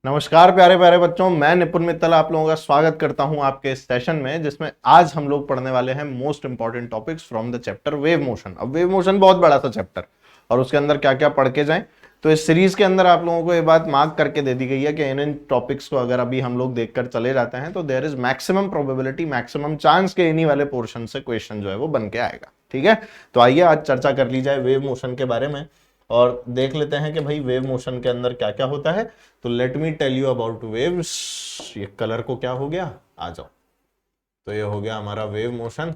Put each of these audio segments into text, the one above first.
नमस्कार प्यारे प्यारे बच्चों, मैं निपुण मित्तल आप लोगों का स्वागत करता हूं आपके इस सेशन में, जिसमें आज हम लोग पढ़ने वाले हैं most important topics from the chapter wave motion. अब वेव मोशन बहुत बड़ा सा चैप्टर और उसके अंदर क्या क्या पढ़ के जाएं, तो इस सीरीज के अंदर आप लोगों को ये बात मार्क करके दे दी गई है कि इन टॉपिक्स को अगर अभी हम लोग देखकर चले जाते हैं तो there is maximum probability, maximum chance के इन्हीं वाले पोर्शन से क्वेश्चन जो है वो बन के आएगा। ठीक है, तो आइए आज चर्चा कर ली जाए वेव मोशन के बारे में और देख लेते हैं कि भाई वेव मोशन के अंदर क्या क्या होता है। तो let me tell you about waves. ये कलर को क्या हो गया, आ जाओ। तो ये हो गया हमारा वेव मोशन।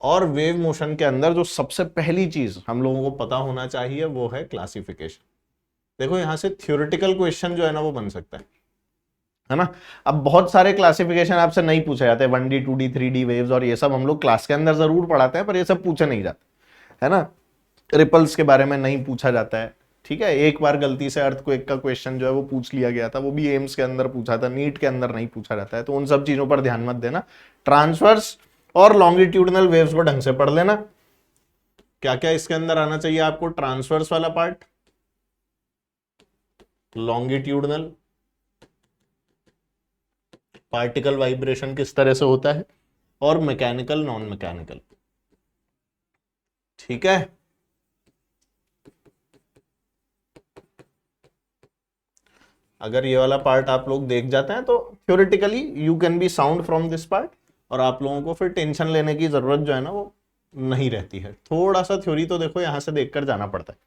और वेव मोशन के अंदर जो सबसे पहली चीज हम लोगों को पता होना चाहिए वो है क्लासिफिकेशन। देखो यहां से थ्योरेटिकल क्वेश्चन जो है ना वो बन सकता है ना। अब बहुत सारे क्लासिफिकेशन आपसे नहीं पूछे जाते, 1D 2D 3D वेव्स और ये सब हम लोग क्लास के अंदर जरूर पढ़ाते हैं, पर ये सब पूछे नहीं जाते है ना। रिपल्स के बारे में नहीं पूछा जाता है। ठीक है, एक बार गलती से अर्थक्वेक का क्वेश्चन जो है वो पूछ लिया गया था, वो भी एम्स के अंदर पूछा था, नीट के अंदर नहीं पूछा जाता है, तो उन सब चीजों पर ध्यान मत देना। ट्रांसवर्स और लॉन्गिट्यूडनल वेव्स को ढंग से पढ़ लेना। क्या क्या इसके अंदर आना चाहिए आपको, ट्रांसवर्स वाला पार्ट, लॉन्गिट्यूडनल, पार्टिकल वाइब्रेशन किस तरह से होता है, और मैकेनिकल नॉन मैकेनिकल। ठीक है, अगर ये वाला पार्ट आप लोग देख जाते हैं तो theoretically you can be sound from this part, और आप लोगों को फिर टेंशन लेने की जरूरत जो है ना वो नहीं रहती है। थोड़ा सा थ्योरी तो देखो यहां से देखकर जाना पड़ता है।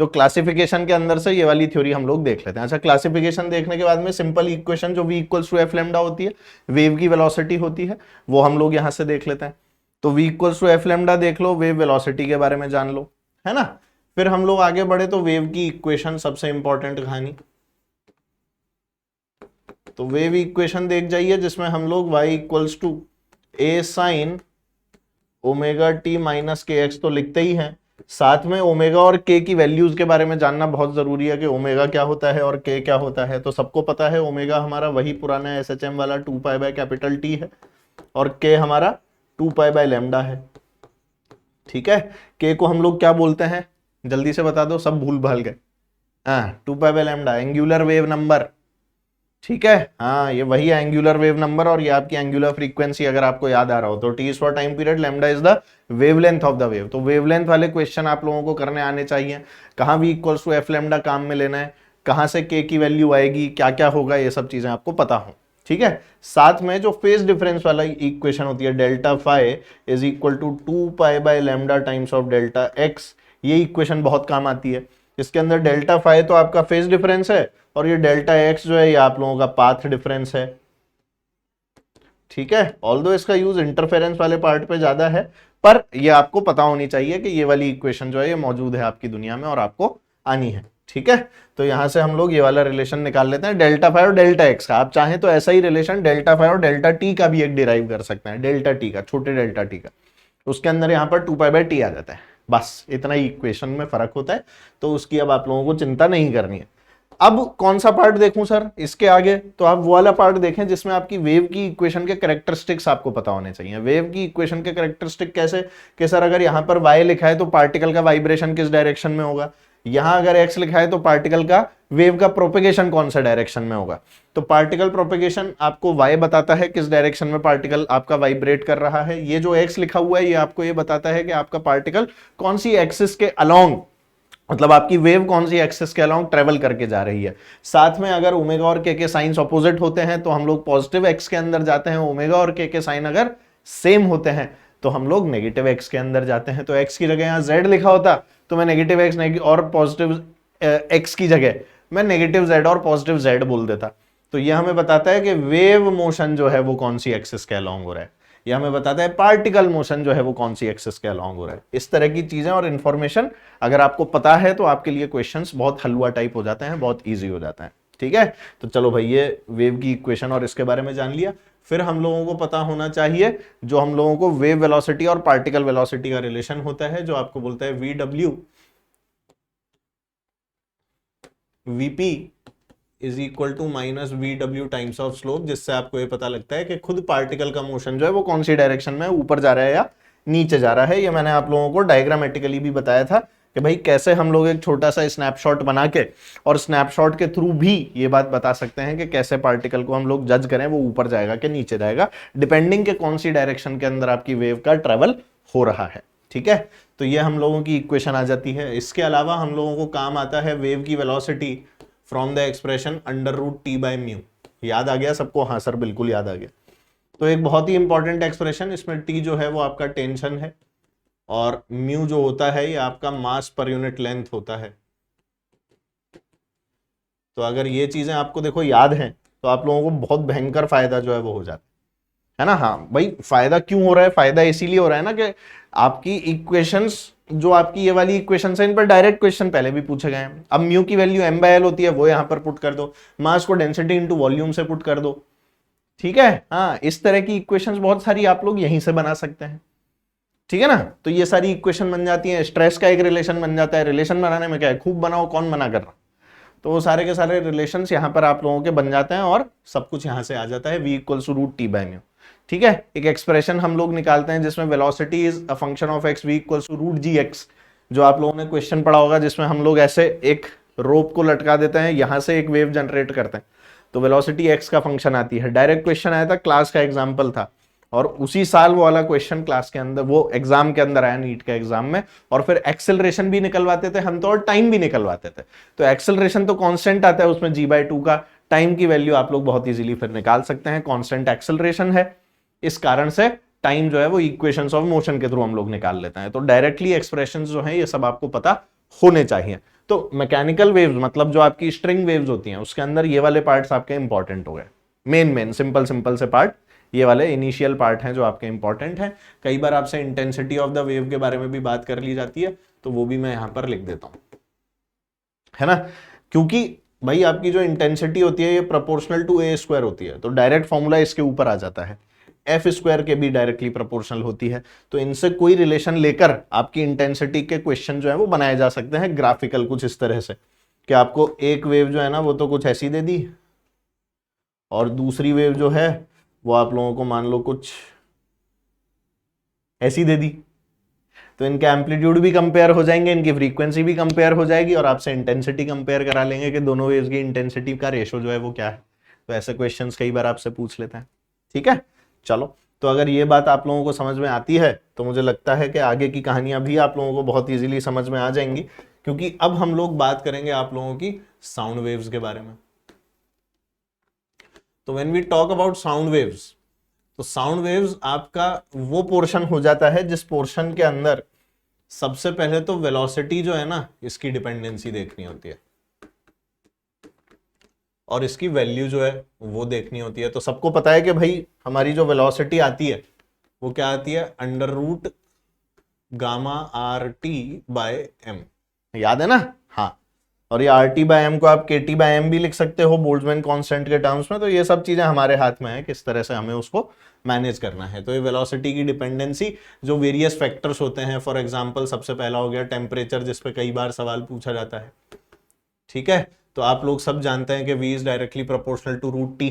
तो क्लासिफिकेशन के अंदर से ये वाली थ्योरी हम लोग देख लेते हैं। अच्छा, क्लासिफिकेशन देखने के बाद में सिंपल इक्वेशन जो v equals to F lambda होती है, वेव की वेलोसिटी होती है, वो हम लोग यहां से देख लेते हैं। तो v equals to F lambda देख लो, वेव वेलोसिटी के बारे में जान लो, है ना। फिर हम लोग आगे बढ़े तो वेव की इक्वेशन सबसे इंपॉर्टेंट कहानी। तो वेव इक्वेशन देख जाइए जिसमें हम लोग y equals to A sine omega T minus K X तो लिखते ही हैं, साथ में ओमेगा और के की वैल्यूज के बारे में जानना बहुत जरूरी है कि ओमेगा क्या होता है और के क्या होता है। तो सबको पता है ओमेगा हमारा वही पुराना SHM वाला 2 पाई बाय कैपिटल टी है, और के हमारा 2 पाई बाय लैम्डा है। ठीक है, के को हम लोग क्या बोलते हैं, जल्दी से बता दो, सब भूल भाल गए। हाँ, 2 pi by lambda angular wave number. ठीक है, हाँ ये वही है एंगुलर वेव नंबर, और ये आपकी एंगुलर फ्रीक्वेंसी अगर आपको याद आ रहा हो तो T is for time period, lambda is the wavelength of the wave. तो वेवलेंथ वाले क्वेश्चन आप लोगों को करने आने चाहिए। कहाँ v equals to F lambda काम में लेना है, कहाँ से k की वैल्यू आएगी, क्या क्या होगा, ये सब चीजें आपको पता हो। ठीक है, साथ में जो फेज डिफरेंस वाला इक्वेशन होती है, delta phi is equal to 2 pi by lambda times of delta X, ये इक्वेशन बहुत काम आती है। इसके अंदर डेल्टा फाई तो आपका फेज डिफरेंस है, और ये डेल्टा एक्स जो है ये आप लोगों का पाथ डिफरेंस है। ठीक है, ऑल्दो इसका यूज इंटरफेरेंस वाले पार्ट पे ज्यादा है, पर ये आपको पता होनी चाहिए कि ये वाली इक्वेशन जो है ये मौजूद है आपकी दुनिया में और आपको आनी है। ठीक है, तो यहां से हम लोग ये वाला रिलेशन निकाल लेते हैं, डेल्टा फाई और डेल्टा एक्स का। आप चाहें तो ऐसा ही रिलेशन डेल्टा फाई और डेल्टा टी का भी एक डिराइव कर सकते हैं, डेल्टा टी का, छोटे डेल्टा टी का। उसके अंदर यहाँ पर 2 पाई बाय टी आ जाता है, बस इतना ही इक्वेशन में फर्क होता है, तो उसकी अब आप लोगों को चिंता नहीं करनी है। अब कौन सा पार्ट देखूं सर इसके आगे, तो आप वो वाला पार्ट देखें जिसमें आपकी वेव की इक्वेशन के कैरेक्टरिस्टिक्स आपको पता होने चाहिए। वेव की इक्वेशन के कैरेक्टरिस्टिक कैसे, कि सर अगर यहां पर y लिखा है तो पार्टिकल का वाइब्रेशन किस डायरेक्शन में होगा, यहां अगर x लिखा है तो पार्टिकल का वेव का प्रोपेगेशन कौन सा डायरेक्शन में होगा। तो पार्टिकल प्रोपेगेशन आपको y बताता है किस डायरेक्शन में पार्टिकल आपका वाइब्रेट कर रहा है, ये जो x लिखा हुआ है ये आपको ये बताता है कि आपका पार्टिकल कौन सी एक्सिस के अलोंग, मतलब आपकी वेव कौन सी एक्सिस के अलोंग ट्रेवल करके जा रही है। साथ में अगर ओमेगा और के साइंस ऑपोजिट होते हैं तो हम लोग पॉजिटिव एक्स के अंदर जाते हैं, ओमेगा और के साइन अगर सेम होते हैं तो हम लोग नेगेटिव एक्स के अंदर जाते हैं। तो एक्स की जगह यहां जेड लिखा होता तो मैं नेगेटिव एक्स और पॉजिटिव एक्स की जगह मैं नेगेटिव जेड और पॉजिटिव जेड बोल देता। तो यह हमें बताता है कि वेव मोशन जो है वो कौन सी एक्सिस के अलोंग हो रहा है, यह हमें बताता है पार्टिकल मोशन जो है वो कौन सी एक्सिस के अलोंग हो रहा है। इस तरह की चीजें और इंफॉर्मेशन अगर आपको पता है तो आपके लिए क्वेश्चंस बहुत हलवा टाइप हो जाते हैं, बहुत इजी हो जाता है। ठीक है, तो चलो भाई ये वेव की इक्वेशन और इसके बारे में जान लिया। फिर हम लोगों को पता होना चाहिए जो हम लोगों को वेव वेलोसिटी और पार्टिकल वेलोसिटी का रिलेशन होता है, जो आपको बोलता है V W V P is equal to minus V W times of slope, जिससे आपको ये पता लगता है कि खुद पार्टिकल का मोशन जो है वो कौन सी डायरेक्शन में ऊपर जा रहा है या नीचे जा रहा है। ये मैंने आप लोगों को डायग्रामेटिकली भी बताया था कि भाई कैसे हम लोग एक छोटा सा स्नैपशॉट बना के और स्नैपशॉट के थ्रू भी ये बात बता सकते हैं कि कैसे पार्टिकल को हम लोग जज करें, वो ऊपर जाएगा कि नीचे जाएगा, डिपेंडिंग के कौन सी डायरेक्शन के अंदर आपकी वेव का ट्रेवल हो रहा है। ठीक है, तो ये हम लोगों की इक्वेशन आ जाती है। इसके अलावा हम लोगों को काम आता है वेव की velocity from the expression √T/μ। याद आ गया सबको? हाँ सर बिल्कुल याद आ गया। तो एक बहुत ही इंपॉर्टेंट एक्सप्रेशन, इसमें टी जो है वो आपका टेंशन है और म्यू जो होता है ये आपका मास पर यूनिट लेंथ होता है। तो अगर ये चीजें आपको देखो याद हैं तो आप लोगों को बहुत भयंकर फायदा जो है वो हो जाता है ना। हाँ भाई, फायदा क्यों हो रहा है? फायदा इसीलिए हो रहा है ना कि आपकी इक्वेशंस, जो आपकी ये वाली इक्वेशन है, इन पर डायरेक्ट क्वेश्चन पहले भी पूछे गए हैं। अब म्यू की वैल्यू m/l होती है, वो यहां पर पुट कर दो, मास को डेंसिटी इंटू वॉल्यूम से पुट कर दो। ठीक है, हाँ इस तरह की इक्वेशंस बहुत सारी आप लोग यहीं से बना सकते हैं। ठीक है ना, तो ये सारी इक्वेशन बन जाती है। स्ट्रेस का एक रिलेशन बन जाता है। रिलेशन बनाने में क्या है, खूब बनाओ, कौन मना कर रहा। तो वो सारे के सारे रिलेशंस यहाँ पर आप लोगों के बन जाते हैं और सब कुछ यहाँ से आ जाता है v = √T/μ। ठीक है, एक एक्सप्रेशन हम लोग निकालते हैं जिसमें velocity is a function of x, v = √gx, जो आप लोगों ने क्वेश्चन पढ़ा होगा, जिसमें हम लोग ऐसे एक रोप को लटका देते हैं, यहां से एक वेव जनरेट करते हैं, तो वेलोसिटी x का फंक्शन आती है। डायरेक्ट क्वेश्चन आया था, क्लास का एग्जाम्पल था, और उसी साल वो वाला क्वेश्चन क्लास के अंदर, वो एग्जाम के अंदर आया, नीट के एग्जाम में। और फिर एक्सेलरेशन भी निकलवाते थे हम तो, और टाइम भी निकलवाते थे। तो एक्सेलरेशन तो कांस्टेंट आता है उसमें g/2 का, टाइम की वैल्यू आप लोग बहुत इजीली फिर निकाल सकते हैं, कांस्टेंट एक्सेलरेशन है, इस कारण से टाइम जो है वो इक्वेशंस ऑफ मोशन के थ्रू हम लोग निकाल लेते हैं। तो डायरेक्टली एक्सप्रेशंस जो है ये सब आपको पता होने चाहिए। तो मैकेनिकल वेव्स मतलब जो आपकी स्ट्रिंग वेव्स होती हैं, उसके अंदर ये वाले पार्ट्स आपके इंपॉर्टेंट हो गए। मेन सिंपल से पार्ट ये वाले इनिशियल पार्ट हैं जो आपके इंपॉर्टेंट हैं। कई बार आपसे इंटेंसिटी ऑफ द वेव के बारे में भी बात कर ली जाती है, तो वो भी मैं यहां पर लिख देता हूं, है ना। क्योंकि भाई आपकी जो इंटेंसिटी होती है ये प्रोपोर्शनल टू a² होती है, तो डायरेक्ट फॉर्मूला इसके ऊपर आ जाता है। f² के भी डायरेक्टली प्रोपोर्शनल होती है। तो इनसे कोई रिलेशन लेकर आपकी इंटेंसिटी के क्वेश्चन जो है वो बनाए जा सकते हैं ग्राफिकल, कुछ इस तरह से कि आपको एक वेव जो है ना वो तो कुछ ऐसी दे दी, और दूसरी वेव जो है वो आप लोगों को मान लो कुछ ऐसी दे दी। तो इनके एम्पलीट्यूड भी कंपेयर हो जाएंगे, इनकी फ्रीक्वेंसी भी कंपेयर हो जाएगी, और आपसे इंटेंसिटी कंपेयर करा लेंगे कि दोनों वेव्स की इंटेंसिटी का रेशो जो है वो क्या है। तो ऐसे क्वेश्चंस कई बार आपसे पूछ लेते हैं। ठीक है, चलो, तो अगर ये बात आप लोगों को समझ में आती है तो मुझे लगता है कि आगे की कहानियां भी आप लोगों को बहुत इजीली समझ में आ जाएंगी, क्योंकि अब हम लोग बात करेंगे आप लोगों की साउंड वेव्स के बारे में। तो when we talk about sound waves, तो साउंड वेव्स आपका वो पोर्शन हो जाता है जिस पोर्शन के अंदर सबसे पहले तो वेलोसिटी जो है ना, इसकी डिपेंडेंसी देखनी होती है, और इसकी वैल्यू जो है वो देखनी होती है। तो सबको पता है कि भाई हमारी जो वेलोसिटी आती है वो क्या आती है, √γ/RT/m, याद है ना। हाँ, और ये RT/m को आप KT/m भी लिख सकते हो बोल्ट्जमैन कांस्टेंट के टर्म्स में। तो ये सब चीजें हमारे हाथ में है किस तरह से हमें उसको मैनेज करना है। तो ये वेलोसिटी की डिपेंडेंसी जो वेरियस फैक्टर्स होते हैं, फॉर एग्जांपल सबसे पहला हो गया टेम्परेचर, जिस पे कई बार सवाल पूछा जाता है। ठीक है, तो आप लोग सब जानते हैं कि v is directly proportional to √T।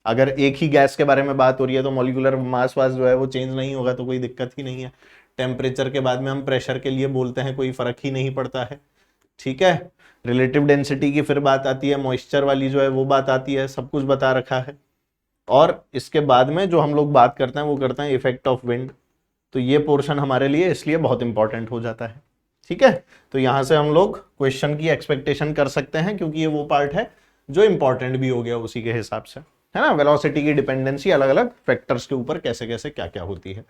अगर एक ही गैस के बारे में बात हो रही है तो मॉलिक्यूलर मास वास जो है वो चेंज नहीं होगा, तो कोई दिक्कत ही नहीं है। टेम्परेचर के बाद में हम प्रेशर के लिए बोलते हैं, कोई फर्क ही नहीं पड़ता है। ठीक है, रिलेटिव डेंसिटी की फिर बात आती है, मॉइस्चर वाली जो है वो बात आती है, सब कुछ बता रखा है। और इसके बाद में जो हम लोग बात करते हैं वो करते हैं इफेक्ट ऑफ विंड। तो ये पोर्शन हमारे लिए इसलिए बहुत इंपॉर्टेंट हो जाता है। ठीक है, तो यहां से हम लोग क्वेश्चन की एक्सपेक्टेशन कर सकते हैं, क्योंकि ये वो पार्ट है जो इंपॉर्टेंट भी हो गया उसी के हिसाब से, है ना। वेलोसिटी की डिपेंडेंसी अलग अलग फैक्टर्स के ऊपर कैसे कैसे क्या क्या होती है।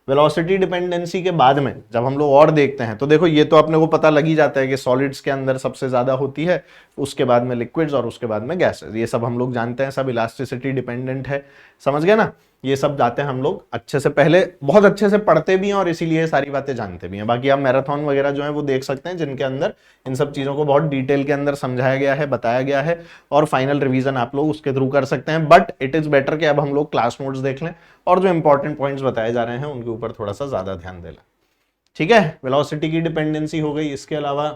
वेलोसिटी डिपेंडेंसी के बाद में जब हम लोग और देखते हैं तो देखो ये तो अपने को पता लग ही जाता है कि सॉलिड्स के अंदर सबसे ज्यादा होती है, उसके बाद में लिक्विड्स, और उसके बाद में गैसेस। ये सब हम लोग जानते हैं, सब इलास्टिसिटी डिपेंडेंट है, समझ गए ना। ये सब जाते हैं हम लोग अच्छे से, पहले बहुत अच्छे से पढ़ते भी हैं और इसीलिए सारी बातें जानते भी हैं। बाकी आप मैराथन वगैरह जो है वो देख सकते हैं, जिनके अंदर इन सब चीजों को बहुत डिटेल के अंदर समझाया गया है, बताया गया है, और फाइनल रिवीजन आप लोग उसके थ्रू कर सकते हैं। बट इट इज बेटर कि अब हम लोग क्लास नोट्स देख लें और जो इंपॉर्टेंट पॉइंट्स बताए जा रहे हैं उनके ऊपर थोड़ा सा ज्यादा ध्यान दे लें। ठीक है, वेलोसिटी की डिपेंडेंसी हो गई। इसके अलावा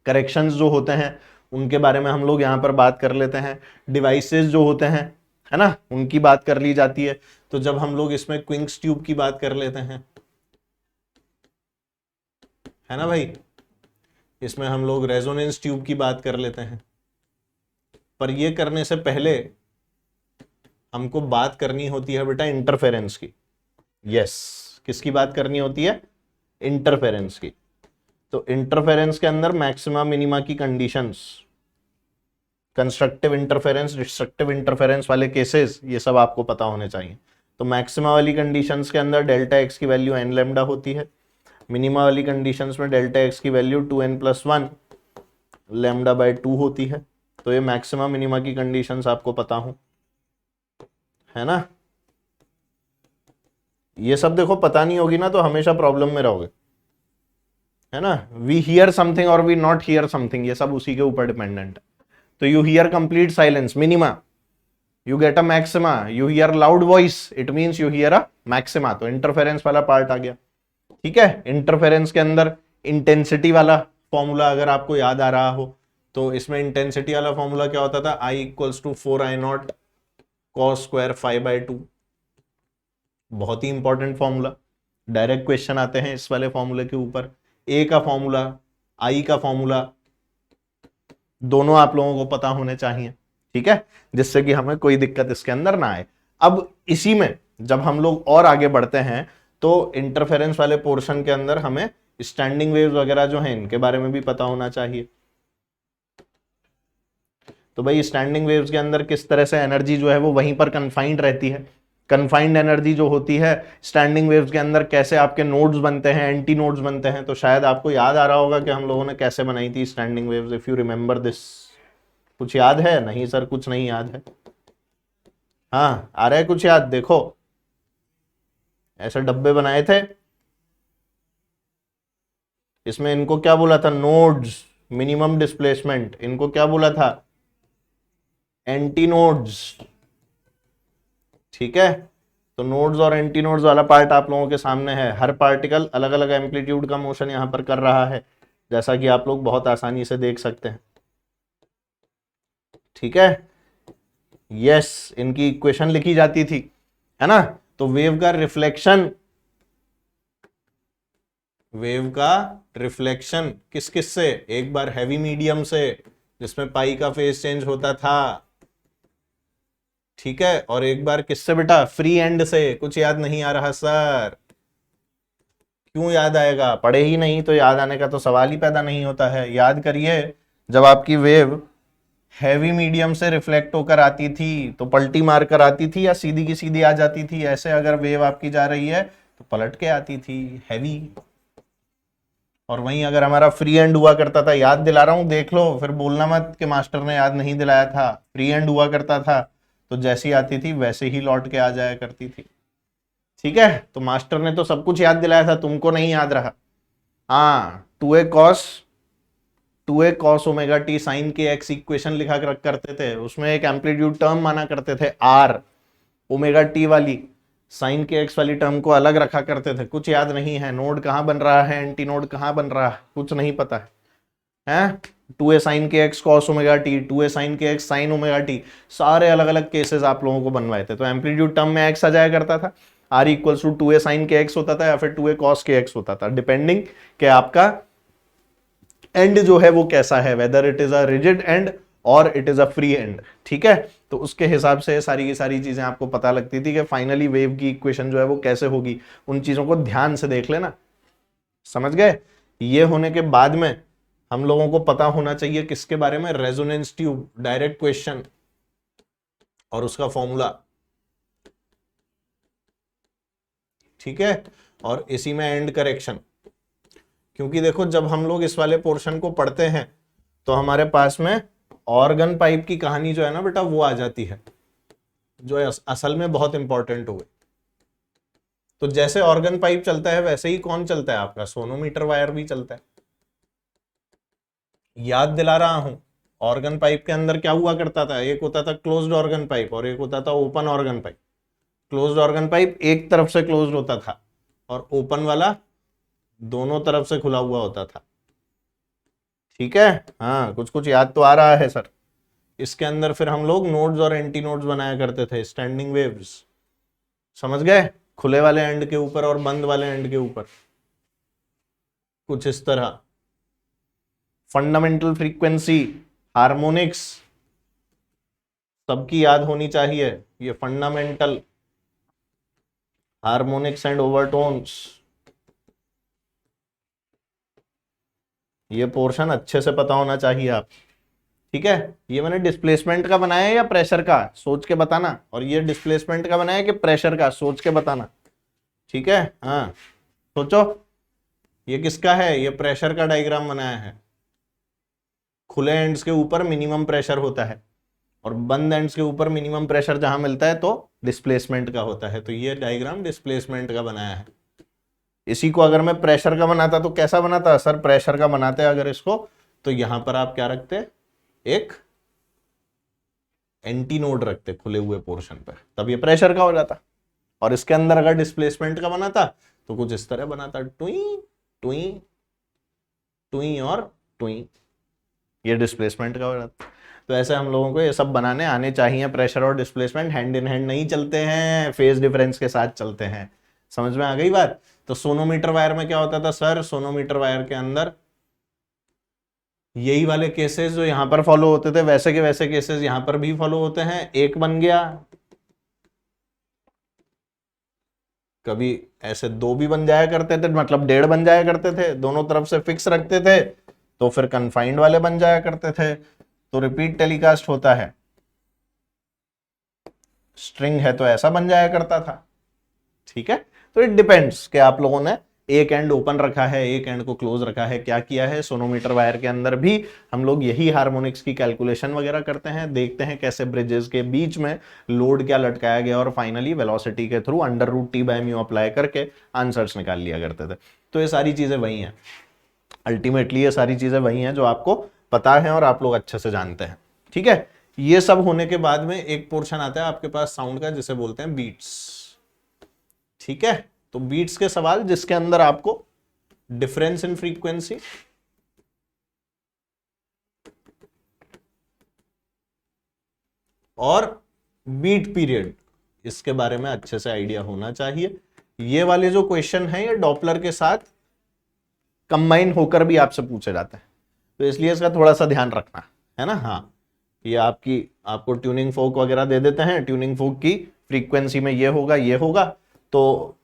करेक्शंस जो होते हैं उनके बारे में हम लोग यहाँ पर बात कर लेते हैं। डिवाइसेस जो होते हैं, है ना, उनकी बात कर ली जाती है। तो जब हम लोग इसमें क्विंक्स ट्यूब की बात कर लेते हैं, है ना भाई, इसमें हम लोग रेजोनेंस ट्यूब की बात कर लेते हैं। पर ये करने से पहले हमको बात करनी होती है बेटा इंटरफेरेंस की। यस, किसकी बात करनी होती है? इंटरफेरेंस की। तो इंटरफेरेंस के अंदर मैक्सिमा मिनिमा की conditions, constructive interference, destructive interference वाले केसेस, ये सब आपको पता होने चाहिए। तो मैक्सिमा वाली कंडीशंस के अंदर डेल्टा एक्स की वैल्यू एन लैम्डा होती है, मिनिमा वाली कंडीशंस में डेल्टा एक्स की वैल्यू 2n+1 लैम्डा बाय 2 होती है। तो ये मैक्सिमा मिनिमा की कंडीशंस आपको पता हो, है ना। ये सब देखो पता नहीं होगी ना तो हमेशा प्रॉब्लम में रहोगे, है ना। वी हियर समथिंग और वी नॉट हियर समथिंग, ये सब उसी के ऊपर डिपेंडेंट है। तो you here complete silence, minima, you get a maxima, you here loud voice, it means you here a maxima. तो इंटरफेरेंस वाला पार्ट आ गया, ठीक है। इंटरफेरेंस के अंदर इंटेंसिटी वाला फॉर्मूला अगर आपको याद आ रहा हो तो इसमें इंटेंसिटी वाला फॉर्मूला क्या होता था? I = 4I0 cos square 5/2। बहुत ही इंपॉर्टेंट फॉर्मूला, डायरेक्ट क्वेश्चन आते हैं इस वाले फॉर्मूले के ऊपर। ए का फॉर्मूला, आई का फॉर्मूला, दोनों आप लोगों को पता होने चाहिए, ठीक है, जिससे कि हमें कोई दिक्कत इसके अंदर ना आए। अब इसी में जब हम लोग और आगे बढ़ते हैं तो इंटरफेरेंस वाले पोर्शन के अंदर हमें स्टैंडिंग वेव्स वगैरह जो हैं इनके बारे में भी पता होना चाहिए। तो भाई स्टैंडिंग वेव्स के अंदर किस तरह से एनर्जी जो है वो वहीं पर कन्फाइंड रहती है। कन्फाइंड एनर्जी जो होती है स्टैंडिंग वेव्स के अंदर कैसे आपके नोड्स बनते हैं, एंटी नोड्स बनते हैं। तो शायद आपको याद आ रहा होगा कि हम लोगों ने कैसे बनाई थी standing waves, if you remember this. कुछ याद है? नहीं सर कुछ नहीं याद है। हाँ आ रहा है कुछ याद? देखो ऐसे डब्बे बनाए थे, इसमें इनको क्या बोला था? Nodes, minimum displacement. इनको क्या बोला था? एंटी नोड्स, ठीक है। तो नोड्स और एंटी नोड्स वाला पार्ट आप लोगों के सामने है। हर पार्टिकल अलग अलग एम्पलीट्यूड का मोशन यहां पर कर रहा है, जैसा कि आप लोग बहुत आसानी से देख सकते हैं, ठीक है। यस, इनकी इक्वेशन लिखी जाती थी, है ना। तो वेव का रिफ्लेक्शन, वेव का रिफ्लेक्शन किस किस से? एक बार हैवी मीडियम से जिसमें पाई का फेज चेंज होता था, ठीक है, और एक बार किससे बेटा? फ्री एंड से। कुछ याद नहीं आ रहा सर? क्यों याद आएगा? पढ़े ही नहीं तो याद आने का तो सवाल ही पैदा नहीं होता है। याद करिए, जब आपकी वेव हैवी मीडियम से रिफ्लेक्ट होकर आती थी तो पलटी मार कर आती थी या सीधी की सीधी आ जाती थी? ऐसे अगर वेव आपकी जा रही है तो पलट के आती थी, हैवी। और वहीं अगर हमारा फ्री एंड हुआ करता था, याद दिला रहा हूं देख लो, फिर बोलना मत कि मास्टर ने याद नहीं दिलाया था। फ्री एंड हुआ करता था तो जैसी आती थी वैसे ही लौट के आ जाया करती थी, ठीक है। तो मास्टर ने तो सब कुछ याद दिलाया था, तुमको नहीं याद रहा। हाँ, 2a cos omega T sine K X equation लिखा करते थे, उसमें एक एम्पलीट्यूड टर्म माना करते थे आर, ओमेगा टी वाली साइन के एक्स वाली टर्म को अलग रखा करते थे। कुछ याद नहीं है? नोड कहाँ बन रहा है, एंटी नोड कहाँ बन रहा है, कुछ नहीं पता है, हैं? 2a sin K x cos omega T, 2a sin K x sign omega T, सारे अलग अलग केसेस आप लोगों को बनवाए थे। तो एम्पलीट्यूड टर्म में एक्स आ जाया करता था, R equals to 2a sin K X होता था या फिर 2a cos के एक्स होता था, डिपेंडिंग कि आपका एंड जो है वो कैसा है, whether it is a rigid end और it is a free end, ठीक है। तो उसके हिसाब से सारी की सारी चीजें आपको पता लगती थी कि फाइनली वेव की इक्वेशन जो है वो कैसे होगी। उन चीजों को ध्यान से देख लेना, समझ गए। ये होने के बाद में हम लोगों को पता होना चाहिए किसके बारे में? रेजोनेंस ट्यूब, डायरेक्ट क्वेश्चन और उसका फॉर्मूला, ठीक है। और इसी में एंड करेक्शन, क्योंकि देखो जब हम लोग इस वाले पोर्शन को पढ़ते हैं तो हमारे पास में ऑर्गन पाइप की कहानी जो है ना बेटा वो आ जाती है, जो असल में बहुत इंपॉर्टेंट हुए। तो जैसे ऑर्गन पाइप चलता है वैसे ही कौन चलता है? आपका सोनोमीटर वायर भी चलता है। याद दिला रहा हूं, ऑर्गन पाइप के अंदर क्या हुआ करता था? एक होता था क्लोज्ड ऑर्गन पाइप और एक होता था open organ pipe. Closed organ pipe एक तरफ से क्लोज्ड होता था और ओपन वाला दोनों तरफ से खुला हुआ होता था, ठीक है। हाँ कुछ कुछ याद तो आ रहा है सर। इसके अंदर फिर हम लोग नोड्स और एंटी नोड्स बनाया करते थे, स्टैंडिंग वेव्स, समझ गए। खुले वाले एंड के ऊपर और बंद वाले एंड के ऊपर, कुछ इस तरह। फंडामेंटल फ्रीक्वेंसी, हार्मोनिक्स सबकी याद होनी चाहिए। ये फंडामेंटल हार्मोनिक्स एंड ओवरटोन्स, ये पोर्शन अच्छे से पता होना चाहिए आप। ठीक है, ये मैंने डिस्प्लेसमेंट का बनाया है या प्रेशर का, सोच के बताना। और ये डिस्प्लेसमेंट का बनाया कि प्रेशर का, सोच के बताना। ठीक है, हाँ सोचो। ये किसका है? ये प्रेशर का डायग्राम बनाया है। खुले एंड्स के ऊपर मिनिमम प्रेशर होता है और बंद एंड्स के ऊपर मिनिमम प्रेशर जहां मिलता है तो डिस्प्लेसमेंट का होता है। तो ये डायग्राम डिस्प्लेसमेंट का बनाया है। इसी को अगर मैं प्रेशर का बनाता तो कैसा बनाता सर? प्रेशर का बनाते अगर इसको, तो यहां पर आप क्या रखते? एक एंटी नोड रखते खुले हुए पोर्शन पर, तब ये प्रेशर का हो जाता। और इसके अंदर अगर डिस्प्लेसमेंट का बनाता तो कुछ इस तरह बनाता, टुई टुई टुई और टुई, ये डिस्प्लेसमेंट का हो जाता। तो ऐसे हम लोगों को ये सब बनाने आने चाहिए। प्रेशर और डिस्प्लेसमेंट हैंड इन हैंड नहीं चलते हैं, फेज डिफरेंस के साथ चलते हैं। समझ में आ गई बात? तो सोनोमीटर वायर में क्या होता था सर? सोनोमीटर वायर के अंदर यही वाले केसेस जो यहां पर फॉलो होते थे, वैसे के वैसे केसेस यहां पर भी फॉलो होते हैं। एक बन गया, कभी ऐसे दो भी बन जाया करते थे, मतलब 1.5 बन जाया करते थे, दोनों तरफ से फिक्स रखते थे तो फिर कन्फाइंड वाले बन जाया करते थे, तो रिपीट टेलीकास्ट होता है। स्ट्रिंग है तो ऐसा बन जाया करता था। ठीक है, तो इट डिपेंड्स कि आप लोगों ने एक एंड ओपन रखा है, एक एंड को क्लोज रखा है, क्या किया है। सोनोमीटर वायर के अंदर भी हम लोग यही हार्मोनिक्स की कैलकुलेशन वगैरह करते हैं, देखते हैं कैसे ब्रिजेस के बीच में लोड क्या लटकाया गया और फाइनली वेलोसिटी के थ्रू √T/μ अप्लाई करके आंसर्स निकाल लिया करते थे। तो ये सारी चीजें वही हैं, अल्टीमेटली ये सारी चीजें वही हैं जो आपको पता है और आप लोग अच्छे से जानते हैं। ठीक है, ये सब होने के बाद में एक पोर्शन आता है आपके पास साउंड का, जिसे बोलते हैं बीट्स। ठीक है, तो बीट्स के सवाल जिसके अंदर आपको डिफरेंस इन फ्रीक्वेंसी और बीट पीरियड, इसके बारे में अच्छे से आइडिया होना चाहिए। ये वाले जो क्वेश्चन है ये डॉपलर के साथ कंबाइन होकर भी आपसे पूछे जाते हैं, तो इसलिए इसका थोड़ा सा ध्यान रखना है ना। हाँ, ये आपको ट्यूनिंग फोक वगैरह दे देते हैं, ट्यूनिंग फोक की फ्रीक्वेंसी में ये होगा ये होगा, तो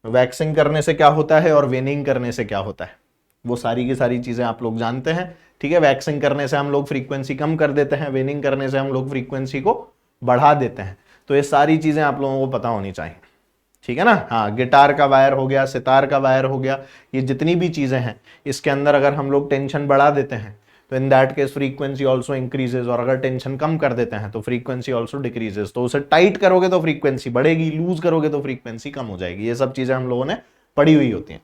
वैक्सिंग करने से क्या होता है और वेनिंग करने से क्या होता है, वो सारी की सारी चीजें आप लोग जानते हैं। ठीक है, वैक्सिंग करने से हम लोग फ्रीक्वेंसी कम कर देते हैं, वेनिंग करने से हम लोग फ्रीक्वेंसी को बढ़ा देते हैं। तो ये सारी चीजें आप लोगों को पता होनी चाहिए। ठीक है ना। हाँ, गिटार का वायर हो गया, सितार का वायर हो गया, ये जितनी भी चीजें हैं इसके अंदर अगर हम लोग टेंशन बढ़ा देते हैं तो in that case frequency also increases, और अगर टेंशन कम कर देते हैं तो फ्रीक्वेंसी ऑल्सो डिक्रीजेज। तो उसे टाइट करोगे तो फ्रीक्वेंसी बढ़ेगी, लूज करोगे तो फ्रीक्वेंसी कम हो जाएगी। ये सब चीजें हम लोगों ने पढ़ी हुई होती हैं।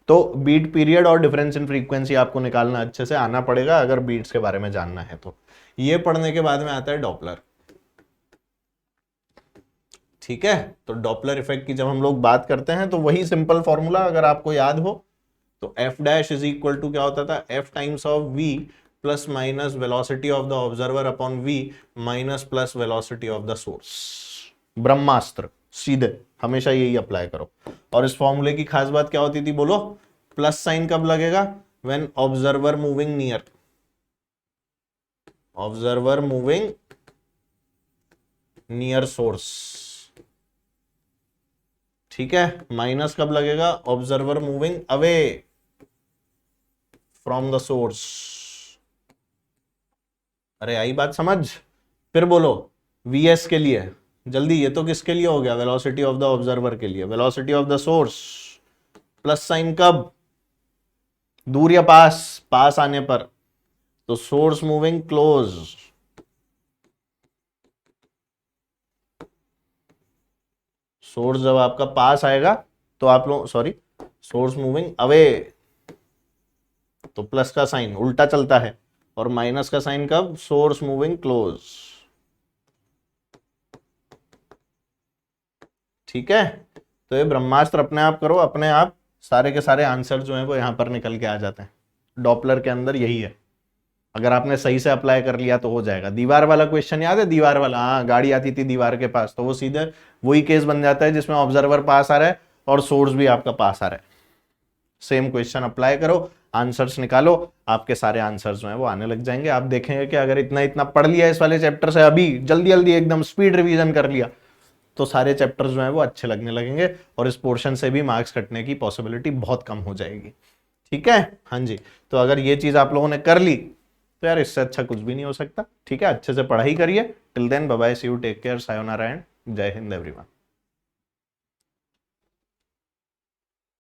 तो बीट पीरियड और डिफरेंस इन फ्रीक्वेंसी आपको निकालना अच्छे से आना पड़ेगा अगर बीट्स के बारे में जानना है तो। ये पढ़ने के बाद में आता है डॉपलर। ठीक है, तो डॉपलर इफेक्ट की जब हम लोग बात करते हैं तो वही सिंपल फॉर्मूला अगर आपको याद हो तो F dash is equal to क्या होता था? F times of V plus minus velocity of the observer upon V minus plus velocity of the source. ब्रह्मास्त्र सीधे हमेशा यही अप्लाई करो। और इस फॉर्मूले की खास बात क्या होती थी बोलो? प्लस साइन कब लगेगा? When observer moving near, observer moving near source. ठीक है, माइनस कब लगेगा? Observer moving away from the source. अरे आई बात समझ? फिर बोलो Vs के लिए जल्दी, ये तो किसके लिए हो गया? वेलोसिटी ऑफ द ऑब्जर्वर के लिए। Velocity of the source plus sign कब? दूर या पास? पास आने पर, तो सोर्स मूविंग क्लोज। सोर्स जब आपका पास आएगा तो आप लोग, सॉरी, सोर्स मूविंग अवे तो प्लस का साइन उल्टा चलता है, और माइनस का साइन कब? Source moving close. ठीक है, तो ये ब्रह्मास्त्र अपने आप करो, अपने आप सारे के सारे आंसर जो हैं वो यहां पर निकल के आ जाते हैं। डॉपलर के अंदर यही है, अगर आपने सही से अप्लाई कर लिया तो हो जाएगा। दीवार वाला क्वेश्चन याद है? दीवार वाला, हाँ, गाड़ी आती थी दीवार के पास, तो वो सीधे वही केस बन जाता है जिसमें ऑब्जर्वर पास आ रहा है और सोर्स भी आपका पास आ रहा है। सेम क्वेश्चन अप्लाई करो, आंसर्स निकालो, आपके सारे आंसर्स जो है वो आने लग जाएंगे। आप देखेंगे कि अगर इतना इतना पढ़ लिया इस वाले चैप्टर से, अभी जल्दी जल्दी एकदम स्पीड रिवीजन कर लिया, तो सारे चैप्टर्स जो है वो अच्छे लगने लगेंगे और इस पोर्शन से भी मार्क्स कटने की पॉसिबिलिटी बहुत कम हो जाएगी। ठीक है, हाँ जी। तो अगर ये चीज आप लोगों ने कर ली तो यार इससे अच्छा कुछ भी नहीं हो सकता। ठीक है, अच्छे से पढ़ाई करिए। Till then bye bye, see you, take care, sayonara and जय हिंद एवरीवन।